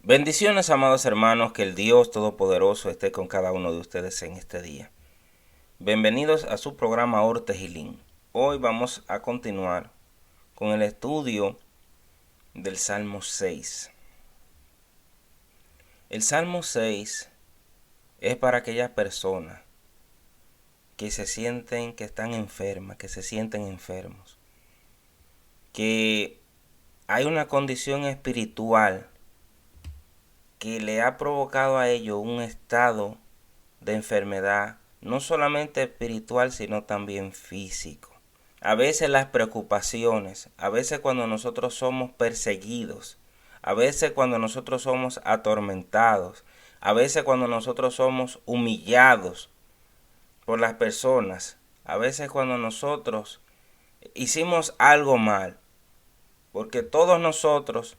Bendiciones, amados hermanos, que el Dios Todopoderoso esté con cada uno de ustedes en este día. Bienvenidos a su programa Orte Gilín. Hoy vamos a continuar con el estudio del Salmo 6. El Salmo 6 es para aquellas personas que se sienten que están enfermas, que se sienten enfermos, que hay una condición espiritual que le ha provocado a ellos un estado de enfermedad, no solamente espiritual, sino también físico. A veces las preocupaciones, a veces cuando nosotros somos perseguidos, a veces cuando nosotros somos atormentados, a veces cuando nosotros somos humillados por las personas, a veces cuando nosotros hicimos algo mal, porque todos nosotros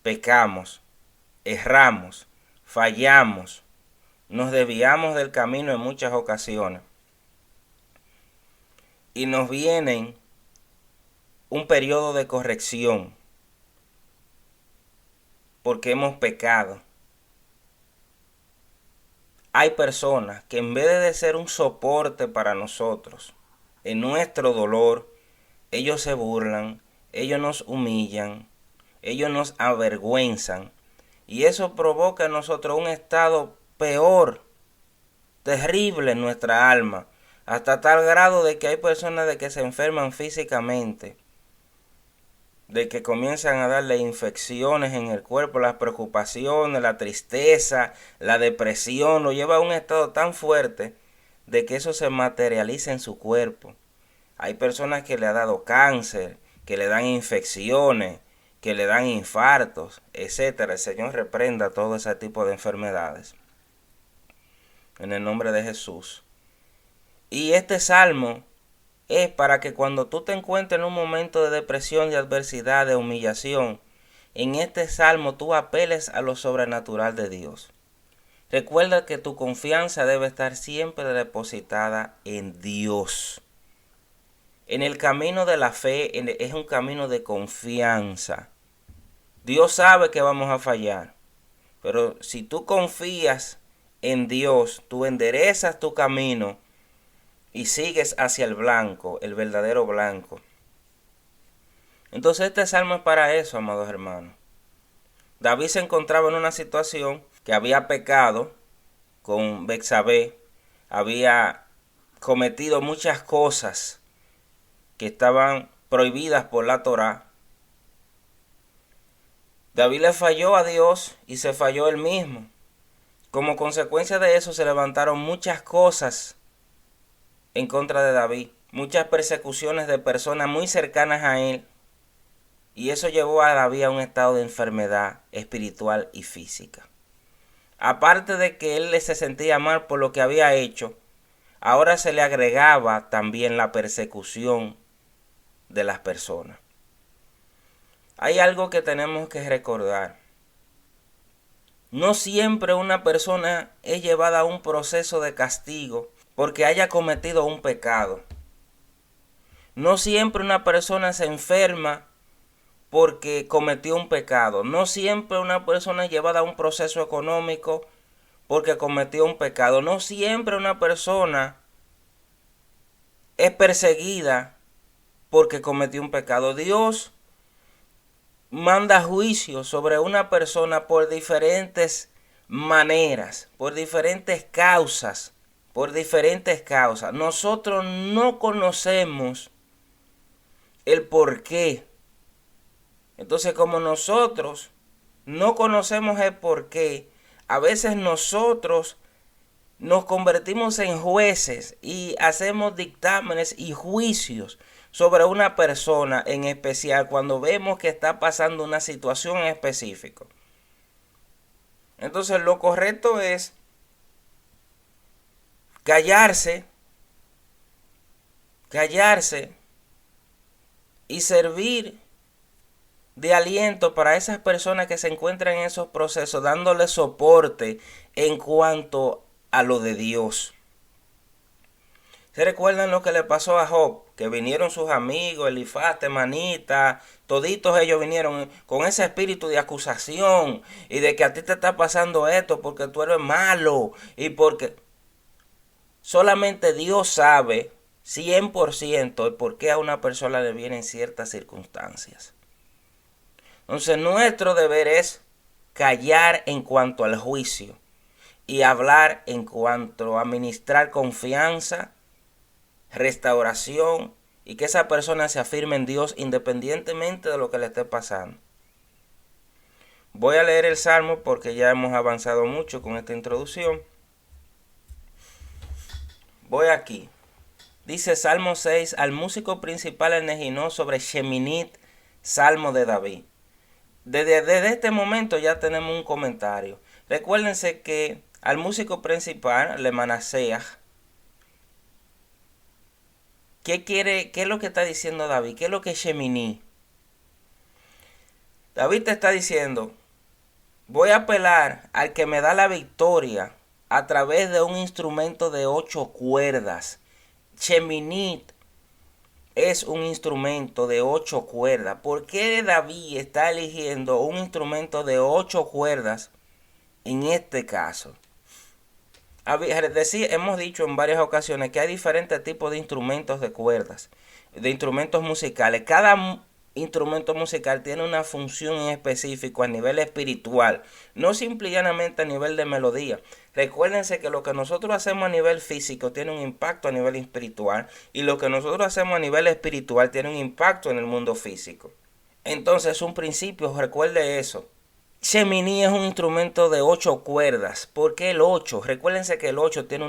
pecamos, erramos, fallamos, nos desviamos del camino en muchas ocasiones y nos viene un periodo de corrección porque hemos pecado. Hay personas que en vez de ser un soporte para nosotros en nuestro dolor, ellos se burlan, ellos nos humillan, ellos nos avergüenzan y eso provoca en nosotros un estado peor, terrible en nuestra alma, hasta tal grado de que hay personas de que se enferman físicamente, de que comienzan a darle infecciones en el cuerpo, las preocupaciones, la tristeza, la depresión, lo lleva a un estado tan fuerte de que eso se materializa en su cuerpo. Hay personas que le ha dado cáncer, que le dan infecciones, que le dan infartos, etcétera. El Señor reprenda todo ese tipo de enfermedades en el nombre de Jesús. Y este salmo es para que cuando tú te encuentres en un momento de depresión, de adversidad, de humillación, en este salmo tú apeles a lo sobrenatural de Dios. Recuerda que tu confianza debe estar siempre depositada en Dios. En el camino de la fe es un camino de confianza. Dios sabe que vamos a fallar, pero si tú confías en Dios, tú enderezas tu camino y sigues hacia el blanco, el verdadero blanco. Entonces este salmo es para eso, amados hermanos. David se encontraba en una situación que había pecado con Betsabé, había cometido muchas cosas que estaban prohibidas por la Torá. David le falló a Dios y se falló él mismo. Como consecuencia de eso se levantaron muchas cosas en contra de David, muchas persecuciones de personas muy cercanas a él, y eso llevó a David a un estado de enfermedad espiritual y física. Aparte de que él se sentía mal por lo que había hecho, ahora se le agregaba también la persecución de las personas. Hay algo que tenemos que recordar. No siempre una persona es llevada a un proceso de castigo porque haya cometido un pecado. No siempre una persona se enferma porque cometió un pecado. No siempre una persona es llevada a un proceso económico porque cometió un pecado. No siempre una persona es perseguida porque cometió un pecado. Dios manda juicio sobre una persona por diferentes maneras, por diferentes causas, Nosotros no conocemos el por qué. Entonces, como nosotros no conocemos el por qué, a veces nosotros nos convertimos en jueces y hacemos dictámenes y juicios sobre una persona en especial cuando vemos que está pasando una situación en específico. Entonces lo correcto es callarse y servir de aliento para esas personas que se encuentran en esos procesos, dándole soporte en cuanto a lo de Dios. ¿Se recuerdan lo que le pasó a Job? que vinieron sus amigos, Elifaz, Temanita, toditos ellos vinieron con ese espíritu de acusación y de que a ti te está pasando esto porque tú eres malo y porque solamente Dios sabe 100% el por qué a una persona le vienen ciertas circunstancias. Entonces nuestro deber es callar en cuanto al juicio y hablar en cuanto a ministrar confianza, restauración y que esa persona se afirme en Dios independientemente de lo que le esté pasando. Voy a leer el Salmo porque ya hemos avanzado mucho con esta introducción. Voy aquí. Dice Salmo 6, al músico principal eneginó sobre Sheminit, Salmo de David. Desde este momento ya tenemos un comentario. Recuérdense que al músico principal, le Manaseah, ¿qué es lo que está diciendo David? ¿Qué es lo que es Sheminí? David te está diciendo, voy a apelar al que me da la victoria a través de un instrumento de 8 cuerdas. Sheminit es un instrumento de 8 cuerdas. ¿Por qué David está eligiendo un instrumento de 8 cuerdas en este caso? Hemos dicho en varias ocasiones que hay diferentes tipos de instrumentos de cuerdas, de instrumentos musicales. Cada instrumento musical tiene una función en específico a nivel espiritual, no simple y llanamente a nivel de melodía. Recuérdense que lo que nosotros hacemos a nivel físico tiene un impacto a nivel espiritual y lo que nosotros hacemos a nivel espiritual tiene un impacto en el mundo físico. Entonces, un principio, recuerde eso. Sheminí es un instrumento de 8 cuerdas. ¿Por qué el 8? Recuérdense que el 8 tiene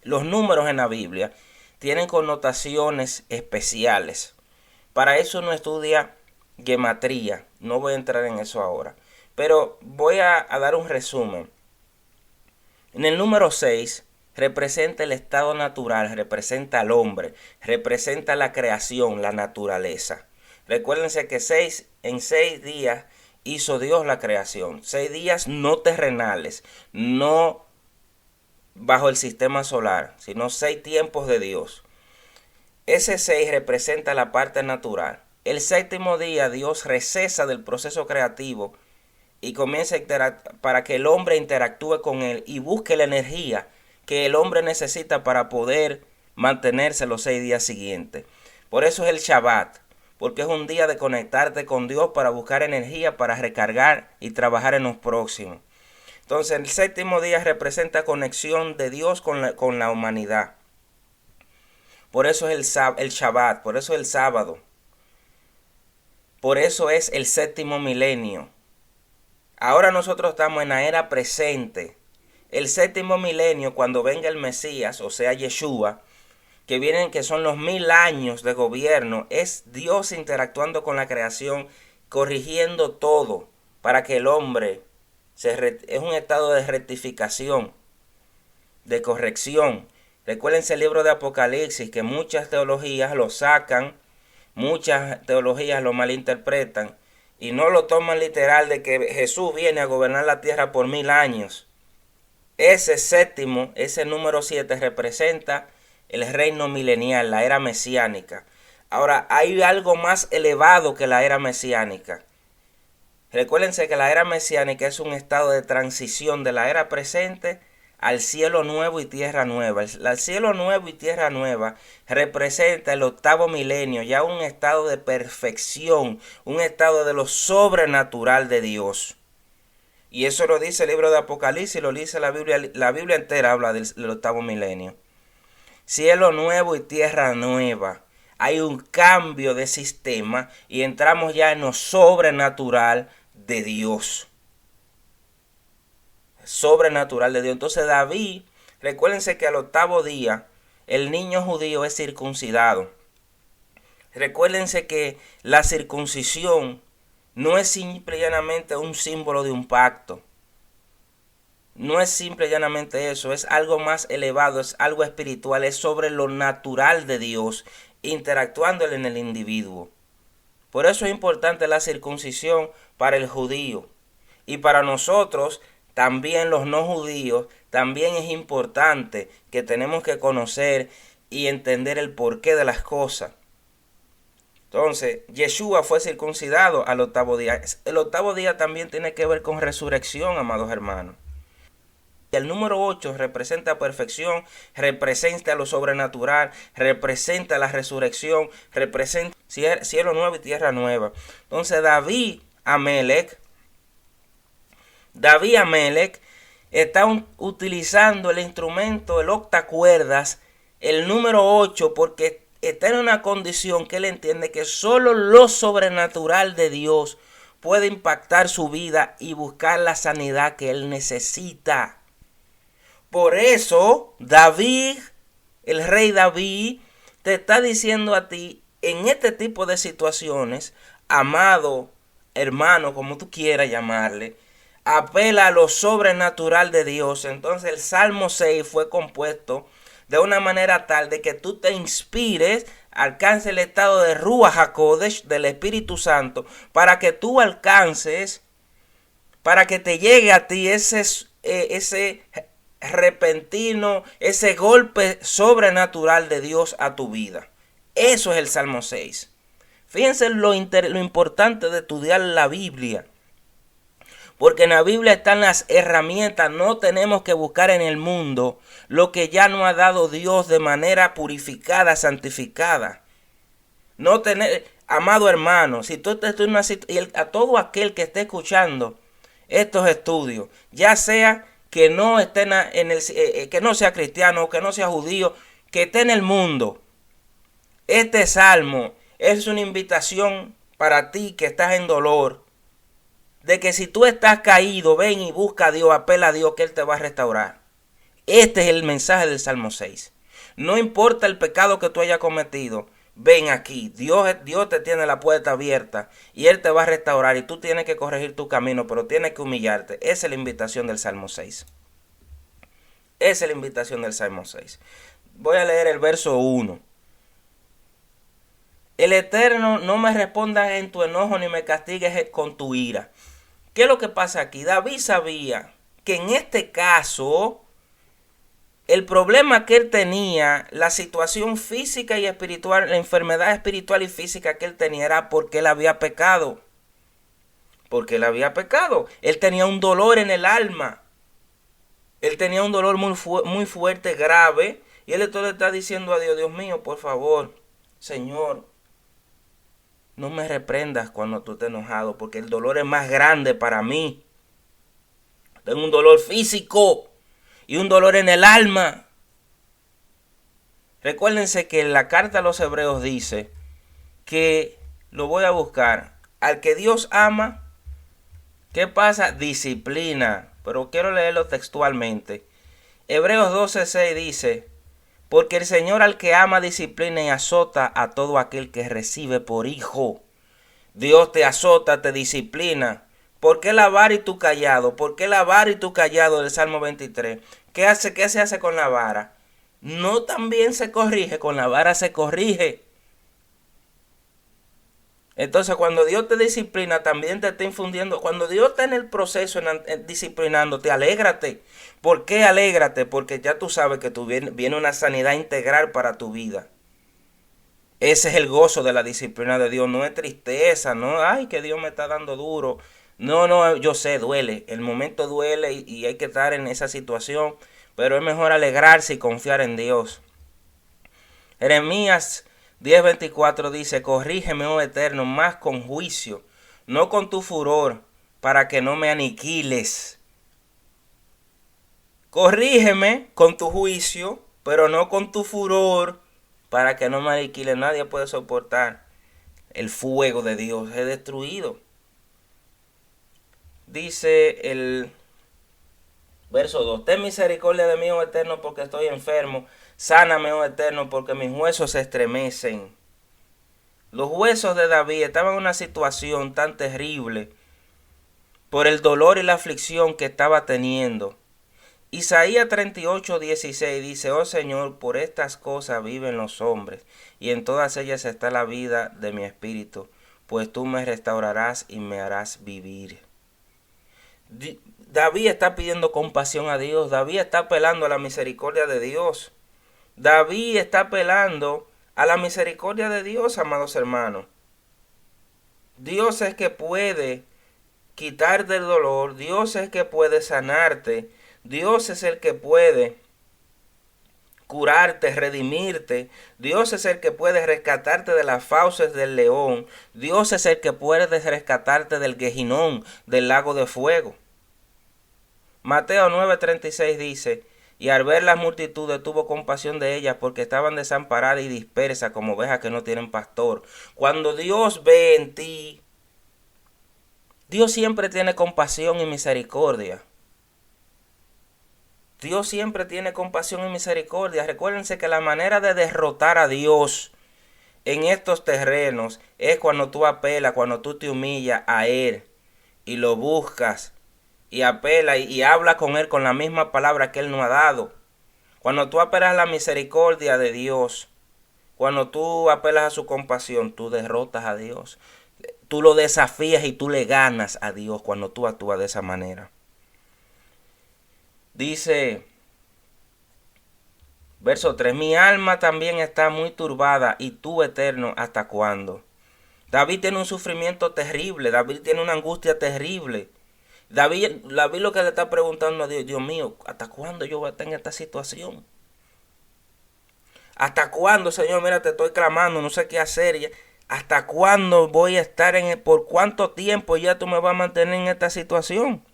los números en la Biblia tienen connotaciones especiales. Para eso uno estudia gematría. No voy a entrar en eso ahora. Pero voy a dar un resumen. En el número 6 representa el estado natural, representa al hombre, representa la creación, la naturaleza. Recuérdense que en 6 días hizo Dios la creación. 6 días no terrenales, no bajo el sistema solar, sino 6 tiempos de Dios. Ese 6 representa la parte natural. El séptimo día Dios recesa del proceso creativo y comienza para que el hombre interactúe con él y busque la energía que el hombre necesita para poder mantenerse los 6 días siguientes. Por eso es el Shabbat, porque es un día de conectarte con Dios para buscar energía, para recargar y trabajar en los próximos. Entonces el séptimo día representa conexión de Dios con la humanidad. Por eso es el Shabbat, por eso es el sábado. Por eso es el séptimo milenio. Ahora nosotros estamos en la era presente. El séptimo milenio, cuando venga el Mesías, o sea Yeshua, que son los 1000 años de gobierno, es Dios interactuando con la creación, corrigiendo todo para que el hombre es un estado de rectificación, de corrección. Recuérdense el libro de Apocalipsis, que muchas teologías lo sacan, muchas teologías lo malinterpretan y no lo toman literal de que Jesús viene a gobernar la tierra por 1000 años. Ese número 7 representa el reino milenial, la era mesiánica. Ahora, hay algo más elevado que la era mesiánica. Recuérdense que la era mesiánica es un estado de transición de la era presente al cielo nuevo y tierra nueva. El cielo nuevo y tierra nueva representa el 8º milenio, ya un estado de perfección, un estado de lo sobrenatural de Dios. Y eso lo dice el libro de Apocalipsis, lo dice la Biblia entera habla del 8º milenio. Cielo nuevo y tierra nueva. Hay un cambio de sistema y entramos ya en lo sobrenatural de Dios. Sobrenatural de Dios. Entonces David, recuérdense que al 8º día el niño judío es circuncidado. Recuérdense que la circuncisión no es simple y llanamente un símbolo de un pacto. No es simple y llanamente eso, es algo más elevado, es algo espiritual, es sobre lo natural de Dios, interactuando en el individuo. Por eso es importante la circuncisión para el judío. Y para nosotros, también los no judíos, también es importante que tenemos que conocer y entender el porqué de las cosas. Entonces, Yeshua fue circuncidado al octavo día. El octavo día también tiene que ver con resurrección, amados hermanos. El número 8 representa perfección, representa lo sobrenatural, representa la resurrección, representa cielo nuevo y tierra nueva. Entonces David Amelech está utilizando el instrumento, el octacuerdas, el número 8, porque está en una condición que él entiende que solo lo sobrenatural de Dios puede impactar su vida y buscar la sanidad que él necesita. Por eso David, el rey David, te está diciendo a ti, en este tipo de situaciones, amado hermano, como tú quieras llamarle, apela a lo sobrenatural de Dios. Entonces el Salmo 6 fue compuesto de una manera tal de que tú te inspires, alcance el estado de Ruach HaKodesh, del Espíritu Santo, para que tú alcances, para que te llegue a ti ese repentino, ese golpe sobrenatural de Dios a tu vida. Eso es el Salmo 6. Fíjense lo importante de estudiar la Biblia. Porque en la Biblia están las herramientas. No tenemos que buscar en el mundo lo que ya nos ha dado Dios de manera purificada, santificada. No tener, amado hermano, si tú estás en una situación, a todo aquel que esté escuchando estos estudios, ya sea que no esté que no sea cristiano, que no sea judío, que esté en el mundo, este salmo es una invitación para ti que estás en dolor, de que si tú estás caído, ven y busca a Dios, apela a Dios, que Él te va a restaurar. Este es el mensaje del Salmo 6. No importa el pecado que tú hayas cometido, ven aquí. Dios te tiene la puerta abierta y Él te va a restaurar y tú tienes que corregir tu camino, pero tienes que humillarte. Esa es la invitación del Salmo 6. Esa es la invitación del Salmo 6. Voy a leer el verso 1. El Eterno no me responda en tu enojo ni me castigues con tu ira. ¿Qué es lo que pasa aquí? David sabía que en este caso el problema que él tenía, la situación física y espiritual, la enfermedad espiritual y física que él tenía era porque él había pecado. Porque él había pecado. Él tenía un dolor en el alma. Él tenía un dolor muy fuerte, grave. Y él entonces está diciendo a Dios, Dios mío, por favor, Señor, no me reprendas cuando tú estés enojado, porque el dolor es más grande para mí. Tengo un dolor físico y un dolor en el alma. Recuérdense que la carta a los Hebreos dice que, lo voy a buscar, al que Dios ama, ¿qué pasa? Disciplina. Pero quiero leerlo textualmente. Hebreos 12:6 dice, porque el Señor al que ama disciplina y azota a todo aquel que recibe por hijo. Dios te azota, te disciplina. ¿Por qué la vara y tú callado? ¿Por qué la vara y tú callado del Salmo 23? ¿Qué se hace con la vara? No también se corrige, con la vara se corrige. Entonces cuando Dios te disciplina, también te está infundiendo. Cuando Dios está en el proceso disciplinándote, alégrate. ¿Por qué alégrate? Porque ya tú sabes que viene una sanidad integral para tu vida. Ese es el gozo de la disciplina de Dios. No es tristeza, no, ay, que Dios me está dando duro. No, yo sé, duele. El momento duele y hay que estar en esa situación. Pero es mejor alegrarse y confiar en Dios. Jeremías 10:24 dice, corrígeme, oh Eterno, más con juicio, no con tu furor, para que no me aniquiles. Corrígeme con tu juicio, pero no con tu furor, para que no me aniquiles. Nadie puede soportar el fuego de Dios, es destruido. Dice el verso 2, ten misericordia de mí, oh Eterno, porque estoy enfermo. Sáname, oh Eterno, porque mis huesos se estremecen. Los huesos de David estaban en una situación tan terrible por el dolor y la aflicción que estaba teniendo. Isaías 38:16 dice, oh Señor, por estas cosas viven los hombres, y en todas ellas está la vida de mi espíritu, pues tú me restaurarás y me harás vivir. David está pidiendo compasión a Dios. David está apelando a la misericordia de Dios. David está apelando a la misericordia de Dios, amados hermanos. Dios es que puede quitar del dolor, Dios es que puede sanarte, Dios es el que puede curarte, redimirte, Dios es el que puede rescatarte de las fauces del león, Dios es el que puede rescatarte del Gehinnom, del lago de fuego. Mateo 9:36 dice: y al ver las multitudes tuvo compasión de ellas porque estaban desamparadas y dispersas como ovejas que no tienen pastor. Cuando Dios ve en ti, Dios siempre tiene compasión y misericordia. Dios siempre tiene compasión y misericordia. Recuérdense que la manera de derrotar a Dios en estos terrenos es cuando tú apelas, cuando tú te humillas a Él y lo buscas y apela y habla con Él con la misma palabra que Él nos ha dado. Cuando tú apelas a la misericordia de Dios, cuando tú apelas a su compasión, tú derrotas a Dios. Tú lo desafías y tú le ganas a Dios cuando tú actúas de esa manera. Dice, verso 3, mi alma también está muy turbada, y tú, Eterno, ¿hasta cuándo? David tiene un sufrimiento terrible, David tiene una angustia terrible. David lo que le está preguntando a Dios: Dios mío, ¿hasta cuándo yo voy a estar en esta situación? ¿Hasta cuándo, Señor? Mira, te estoy clamando, no sé qué hacer. ¿Hasta cuándo voy a estar por cuánto tiempo ya tú me vas a mantener en esta situación?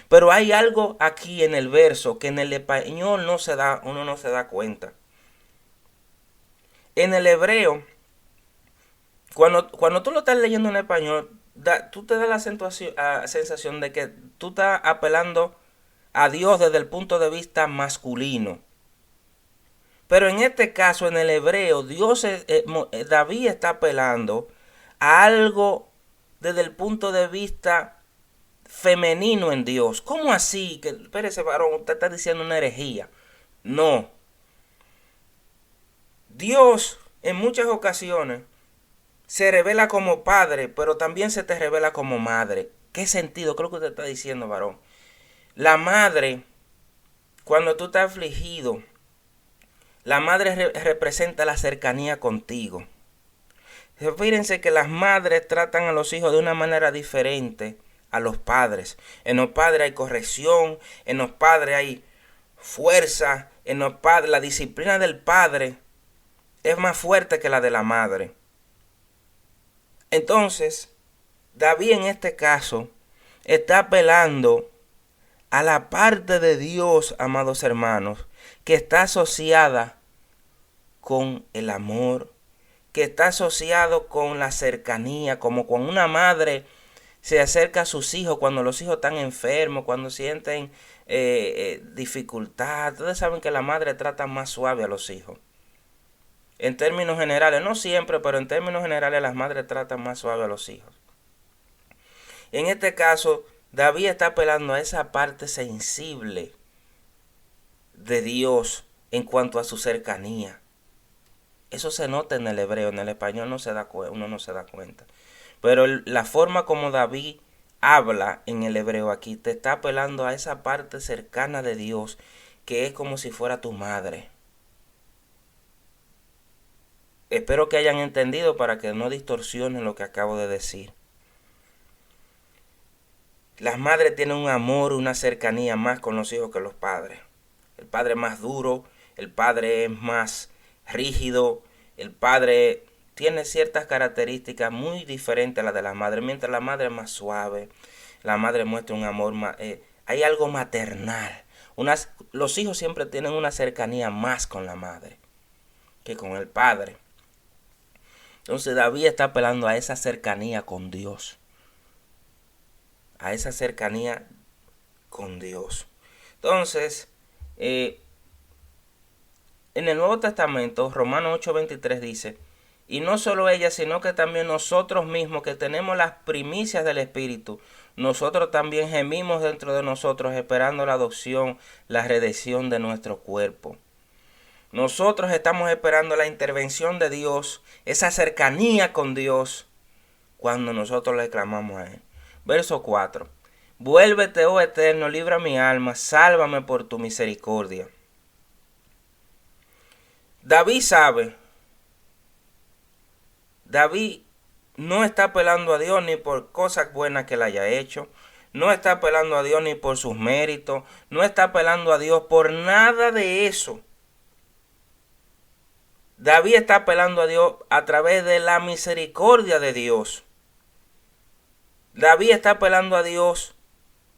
Pero hay algo aquí en el verso que en el español uno no se da cuenta. En el hebreo, cuando tú lo estás leyendo en español, tú te das la sensación de que tú estás apelando a Dios desde el punto de vista masculino. Pero en este caso, en el hebreo, David está apelando a algo desde el punto de vista femenino en Dios. ¿Cómo así? Que, espérese, varón, usted está diciendo una herejía. No. Dios en muchas ocasiones se revela como padre, pero también se te revela como madre. ¿Qué sentido? ¿Qué es lo que usted está diciendo, varón? La madre, cuando tú estás afligido, la madre representa la cercanía contigo. Fíjense que las madres tratan a los hijos de una manera diferente a los padres. En los padres hay corrección, en los padres hay fuerza, en los padres la disciplina del padre es más fuerte que la de la madre. Entonces, David en este caso está apelando a la parte de Dios, amados hermanos, que está asociada con el amor, que está asociado con la cercanía, como cuando una madre se acerca a sus hijos cuando los hijos están enfermos, cuando sienten dificultad. Ustedes saben que la madre trata más suave a los hijos. En términos generales, no siempre, pero en términos generales las madres tratan más suave a los hijos. En este caso, David está apelando a esa parte sensible de Dios en cuanto a su cercanía. Eso se nota en el hebreo, en el español uno no se da cuenta. Pero la forma como David habla en el hebreo aquí te está apelando a esa parte cercana de Dios que es como si fuera tu madre. Espero que hayan entendido para que no distorsionen lo que acabo de decir. Las madres tienen un amor, una cercanía más con los hijos que los padres. El padre es más duro, el padre es más rígido, el padre tiene ciertas características muy diferentes a las de la madre, mientras la madre es más suave, la madre muestra un amor más, hay algo maternal. Los hijos siempre tienen una cercanía más con la madre que con el padre. Entonces David está apelando a esa cercanía con Dios, a esa cercanía con Dios. Entonces, en el Nuevo Testamento, Romanos 8:23 dice: y no solo ella, sino que también nosotros mismos, que tenemos las primicias del Espíritu, nosotros también gemimos dentro de nosotros, esperando la adopción, la redención de nuestro cuerpo. Nosotros estamos esperando la intervención de Dios, esa cercanía con Dios, cuando nosotros le clamamos a Él. Verso 4. Vuélvete, oh Eterno, libra mi alma, sálvame por tu misericordia. David sabe, David no está apelando a Dios ni por cosas buenas que él haya hecho, no está apelando a Dios ni por sus méritos, no está apelando a Dios por nada de eso. David está apelando a Dios a través de la misericordia de Dios. David está apelando a Dios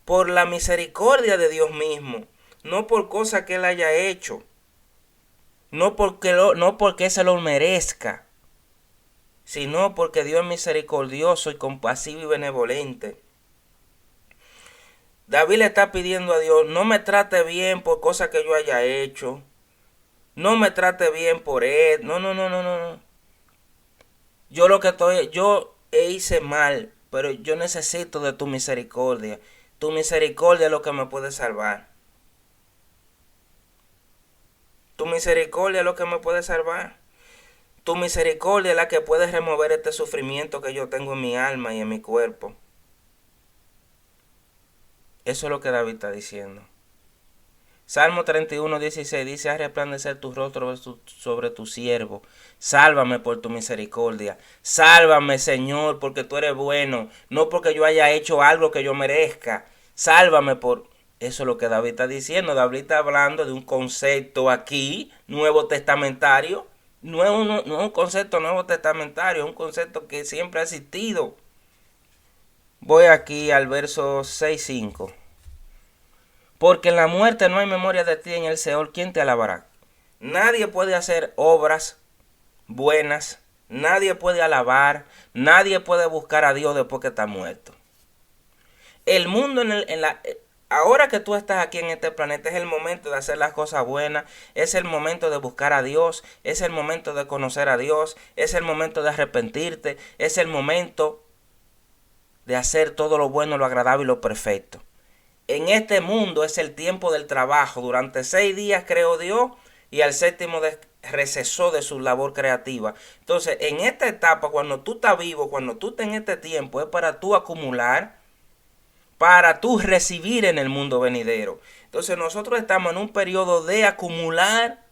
por la misericordia de Dios mismo, no por cosas que él haya hecho, no porque se lo merezca, sino porque Dios es misericordioso y compasivo y benevolente. David le está pidiendo a Dios, no me trate bien por cosas que yo haya hecho, no me trate bien por él, no. Yo hice mal, pero yo necesito de tu misericordia. Tu misericordia es lo que me puede salvar. Tu misericordia es lo que me puede salvar. Tu misericordia es la que puede remover este sufrimiento que yo tengo en mi alma y en mi cuerpo. Eso es lo que David está diciendo. Salmo 31:16 dice: haz resplandecer tu rostro sobre tu siervo. Sálvame por tu misericordia. Sálvame, Señor, porque tú eres bueno. No porque yo haya hecho algo que yo merezca. Sálvame por... Eso es lo que David está diciendo. David está hablando de un concepto aquí, nuevo testamentario. No es un concepto nuevo testamentario, es un concepto que siempre ha existido. Voy aquí al verso 6:5. Porque en la muerte no hay memoria de ti, en el Seol, ¿quién te alabará? Nadie puede hacer obras buenas, nadie puede alabar, nadie puede buscar a Dios después que está muerto. El mundo ahora que tú estás aquí en este planeta es el momento de hacer las cosas buenas, es el momento de buscar a Dios, es el momento de conocer a Dios, es el momento de arrepentirte, es el momento de hacer todo lo bueno, lo agradable y lo perfecto. En este mundo es el tiempo del trabajo. Durante 6 días creó Dios y al séptimo recesó de su labor creativa. Entonces, en esta etapa, cuando tú estás vivo, cuando tú estás en este tiempo, es para tú acumular, para tú recibir en el mundo venidero. Entonces, nosotros estamos en un periodo de acumular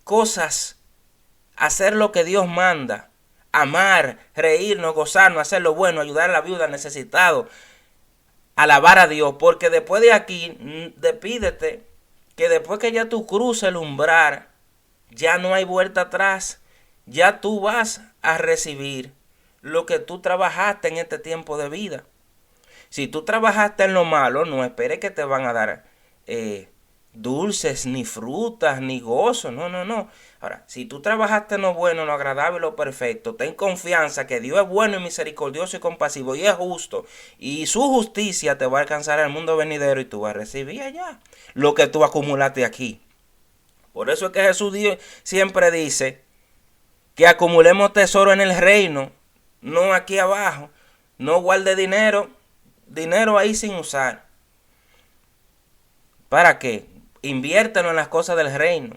cosas, hacer lo que Dios manda, amar, reírnos, gozarnos, hacer lo bueno, ayudar a la viuda, al necesitado, alabar a Dios, porque después de aquí, despídete, que después que ya tú cruces el umbral, ya no hay vuelta atrás, ya tú vas a recibir lo que tú trabajaste en este tiempo de vida. Si tú trabajaste en lo malo, no esperes que te van a dar dulces, ni frutas, ni gozo, no. Ahora, si tú trabajaste en lo bueno, lo agradable y lo perfecto, ten confianza que Dios es bueno y misericordioso y compasivo y es justo, y su justicia te va a alcanzar al mundo venidero y tú vas a recibir allá lo que tú acumulaste aquí. Por eso es que Jesús siempre dice que acumulemos tesoro en el reino, no aquí abajo. No guarde dinero ahí sin usar. ¿Para qué? Inviértelo en las cosas del reino.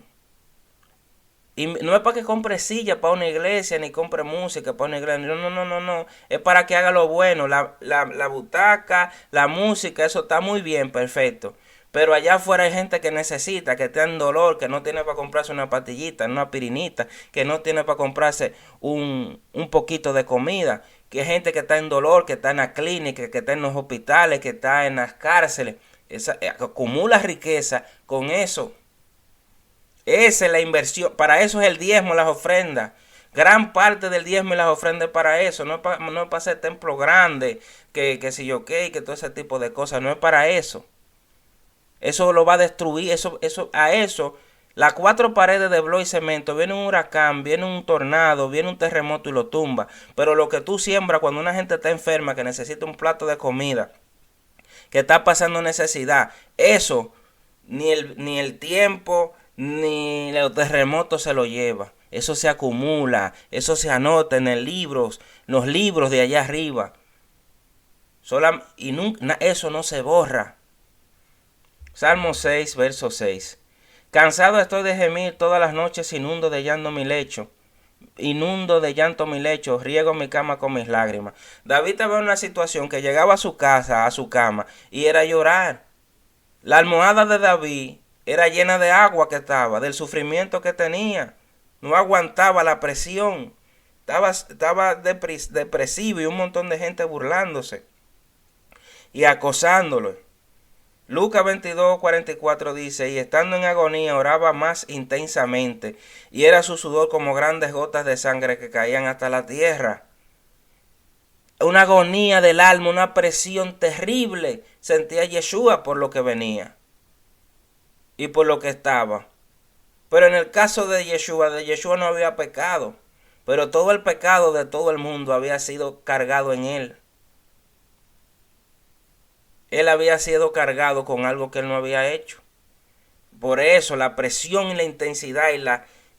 Y no es para que compre silla para una iglesia, ni compre música para una iglesia. No. Es para que haga lo bueno. La butaca, la música, eso está muy bien, perfecto. Pero allá afuera hay gente que necesita, que está en dolor, que no tiene para comprarse una pastillita, una aspirinita, que no tiene para comprarse un poquito de comida. Que hay gente que está en dolor, que está en la clínica, que está en los hospitales, que está en las cárceles. Acumula riqueza con eso. Esa es la inversión. Para eso es el diezmo, las ofrendas. Gran parte del diezmo y las ofrendas es para eso. No es para hacer templo grande, que si yo qué, que todo ese tipo de cosas. No es para eso. Eso lo va a destruir. Las 4 paredes de bloque y cemento, viene un huracán, viene un tornado, viene un terremoto y lo tumba. Pero lo que tú siembras cuando una gente está enferma, que necesita un plato de comida, que está pasando necesidad, eso ni el tiempo ni los terremotos se lo lleva. Eso se acumula, eso se anota en los libros de allá arriba. Eso no se borra. Salmo 6, verso 6. Cansado estoy de gemir todas las noches, inundo de llanto mi lecho, riego mi cama con mis lágrimas. David estaba en una situación que llegaba a su casa, a su cama, y era llorar. La almohada de David era llena de agua que estaba, del sufrimiento que tenía. no aguantaba la presión, estaba depresivo y un montón de gente burlándose y acosándolo. Lucas 22:44 dice, y estando en agonía oraba más intensamente, y era su sudor como grandes gotas de sangre que caían hasta la tierra. Una agonía del alma, una presión terrible sentía Yeshua por lo que venía y por lo que estaba. Pero en el caso de Yeshua no había pecado, pero todo el pecado de todo el mundo había sido cargado en él. Él había sido cargado con algo que él no había hecho. Por eso la presión y la intensidad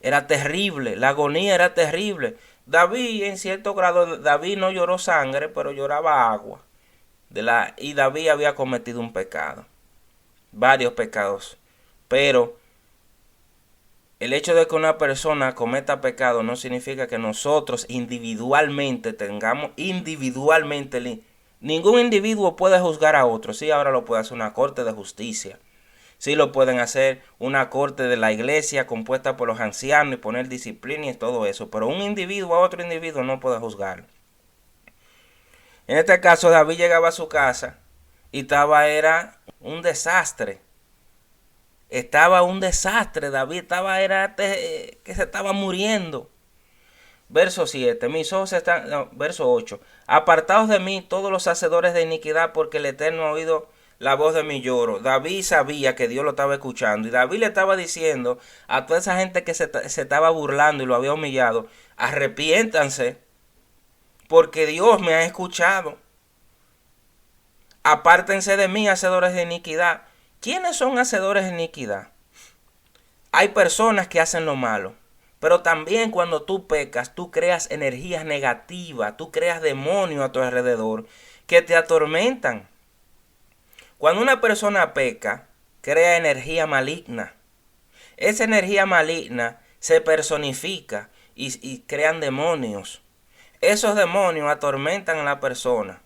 era terrible, la agonía era terrible. David, en cierto grado, David no lloró sangre, pero lloraba agua. Y David había cometido un pecado, varios pecados. Pero el hecho de que una persona cometa pecado no significa que nosotros individualmente ningún individuo puede juzgar a otro. Sí, ahora lo puede hacer una corte de justicia. Sí, lo pueden hacer una corte de la iglesia compuesta por los ancianos y poner disciplina y todo eso. Pero un individuo a otro individuo no puede juzgar. En este caso, David llegaba a su casa y era un desastre. Estaba un desastre. David que se estaba muriendo. Verso 7, verso 8, apartaos de mí todos los hacedores de iniquidad, porque el Eterno ha oído la voz de mi lloro. David sabía que Dios lo estaba escuchando, y David le estaba diciendo a toda esa gente que se estaba burlando y lo había humillado, arrepiéntanse, porque Dios me ha escuchado. Apártense de mí, hacedores de iniquidad. ¿Quiénes son hacedores de iniquidad? Hay personas que hacen lo malo. Pero también cuando tú pecas, tú creas energías negativas, tú creas demonios a tu alrededor que te atormentan. Cuando una persona peca, crea energía maligna. Esa energía maligna se personifica y crean demonios. Esos demonios atormentan a la persona.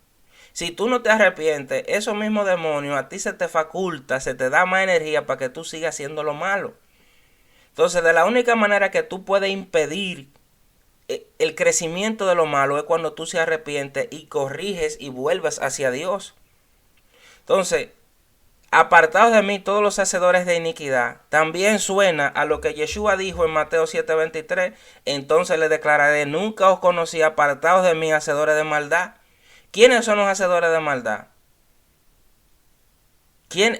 Si tú no te arrepientes, esos mismos demonios a ti se te faculta, se te da más energía para que tú sigas haciendo lo malo. Entonces, de la única manera que tú puedes impedir el crecimiento de lo malo es cuando tú se arrepientes y corriges y vuelves hacia Dios. Entonces, apartados de mí todos los hacedores de iniquidad, también suena a lo que Yeshua dijo en Mateo 7:23, entonces le declararé, nunca os conocí, apartados de mí, hacedores de maldad. ¿Quiénes son los hacedores de maldad?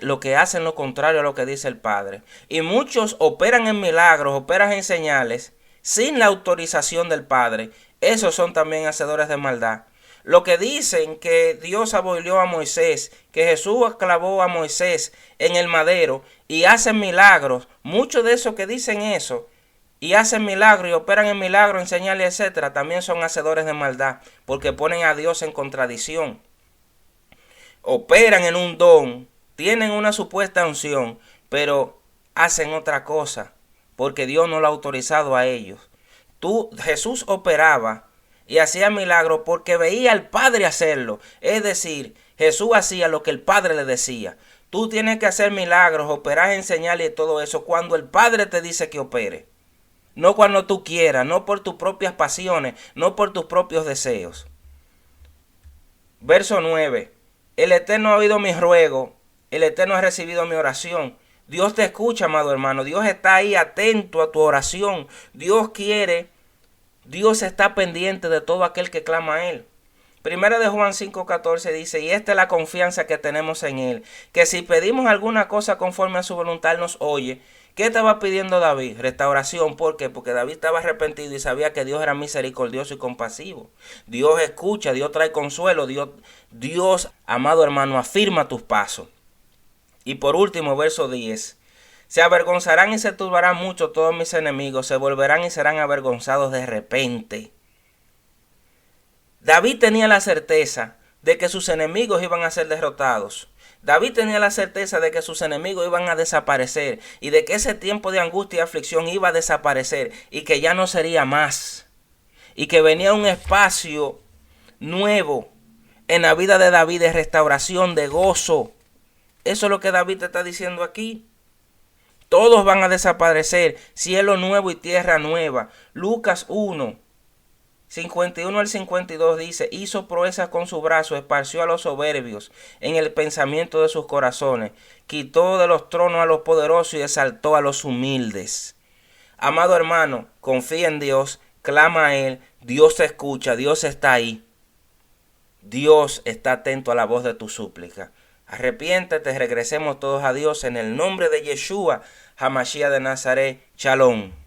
Lo que hacen lo contrario a lo que dice el Padre. Y muchos operan en milagros, operan en señales, sin la autorización del Padre. Esos son también hacedores de maldad. Lo que dicen que Dios abolió a Moisés, que Jesús clavó a Moisés en el madero y hacen milagros. Muchos de esos que dicen eso y hacen milagros y operan en milagros, en señales, etcétera, también son hacedores de maldad, porque ponen a Dios en contradicción. Operan en un don, tienen una supuesta unción, pero hacen otra cosa, porque Dios no lo ha autorizado a ellos. Jesús operaba y hacía milagros porque veía al Padre hacerlo. Es decir, Jesús hacía lo que el Padre le decía. Tú tienes que hacer milagros, operar en señales y todo eso cuando el Padre te dice que opere. No cuando tú quieras, no por tus propias pasiones, no por tus propios deseos. Verso 9. El Eterno ha oído mi ruego. El Eterno ha recibido mi oración. Dios te escucha, amado hermano. Dios está ahí atento a tu oración. Dios quiere. Dios está pendiente de todo aquel que clama a Él. Primera de Juan 5:14 dice, y esta es la confianza que tenemos en Él, que si pedimos alguna cosa conforme a su voluntad, Él nos oye. ¿Qué estaba pidiendo David? Restauración. ¿Por qué? Porque David estaba arrepentido y sabía que Dios era misericordioso y compasivo. Dios escucha, Dios trae consuelo. Dios, amado hermano, afirma tus pasos. Y por último, verso 10. Se avergonzarán y se turbarán mucho todos mis enemigos, se volverán y serán avergonzados de repente. David tenía la certeza de que sus enemigos iban a ser derrotados. David tenía la certeza de que sus enemigos iban a desaparecer y de que ese tiempo de angustia y aflicción iba a desaparecer y que ya no sería más. Y que venía un espacio nuevo en la vida de David de restauración, de gozo. Eso es lo que David te está diciendo aquí. Todos van a desaparecer. Cielo nuevo y tierra nueva. Lucas 1, 51 al 52 dice: hizo proezas con su brazo, esparció a los soberbios en el pensamiento de sus corazones, quitó de los tronos a los poderosos y exaltó a los humildes. Amado hermano, confía en Dios, clama a Él, Dios te escucha, Dios está ahí. Dios está atento a la voz de tu súplica. Arrepiéntete, regresemos todos a Dios en el nombre de Yeshua, Hamashiach de Nazaret. Shalom.